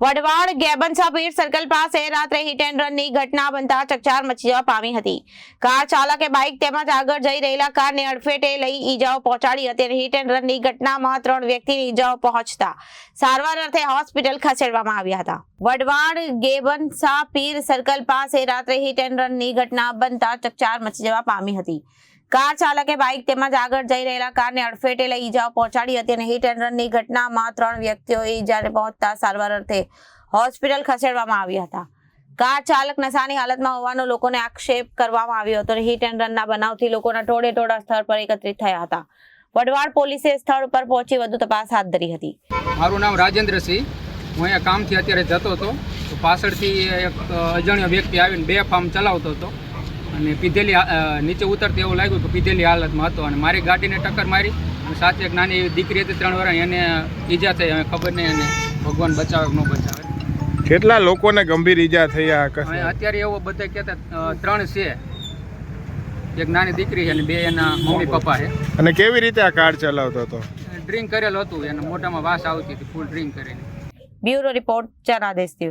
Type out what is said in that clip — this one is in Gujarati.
વઢવાણ ગેબનસા પીર સર્કલ પાસે રાત્રે હિટ એન્ડ રનની ઘટના બનતા ચકચાર મચી જવા પામી હતી। કાર ચાલકે બાઇક તેમજ આગળ જઈ રહેલા કારને અડફેટે લઈ ઈજાઓ પહોંચાડી હતી અને હિટ એન્ડ રનની ઘટનામાં 3 વ્યક્તિને ઈજાઓ પહોંચતા સારવાર અર્થે હોસ્પિટલ ખસેડવામાં આવ્યા હતા। વઢવાણ ગેબનસા પીર સર્કલ પાસે રાત્રે હિટ એન્ડ રનની ઘટના બનતા ચકચાર મચી જવા પામી હતી। કાર ચાલકે બાઇક તેમજ આગળ જઈ રહેલા કારને અડફેટે લઈ ઈજાઓ પહોંચાડી હતી અને હિટ એન્ડ રનની ઘટનામાં 3 વ્યક્તિઓએ ઈજાને પહોંચતા સારવાર અર્થે હોસ્પિટલ ખસેડવામાં આવ્યા હતા। કાર ચાલક નશાની હાલતમાં હોવાનો લોકોને આક્ષેપ કરવામાં આવ્યો હતો અને હિટ એન્ડ રનના બનાવથી લોકોના ટોળે ટોળા સ્થળ પર એકત્રિત થયા હતા। વઢવાણ પોલીસે સ્થળ પર પહોંચી વધુ તપાસ હાથ ધરી હતી। મારું નામ રાજેન્દ્રસિંહ, હું અહીંયા કામથી અત્યારે જતો હતો તો પાછળથી એક અજાણ્યો વ્યક્તિ આવીને બેફામ ચલાવતો હતો અને પીધેલી નીચે ઉતરતી એવું લાગ્યું કે પીધેલી હાલતમાં હતો અને મારી ગાડીને ટક્કર મારી અને સાથે એક નાની એવી દીકરી હતી 3 વર્ષની, એને ઈજા થઈ, હવે ખબર નહીં અને ભગવાન બચાવે કે ન બચાવે। કેટલા લોકોને ગંભીર ઈજા થઈ આ અકસ્માત? અત્યારે એવો બધા કહેતા 3 છે, એક નાની દીકરી છે અને 2 એના મમ્મી પપ્પા છે। અને કેવી રીતે આ કાર ચલાવતો હતો? ડ્રિંક કરેલો હતું, એને મોઢામાં વાસ આવતી હતી, ફૂલ ડ્રિંક કરીને। Bureau report Janadesh news.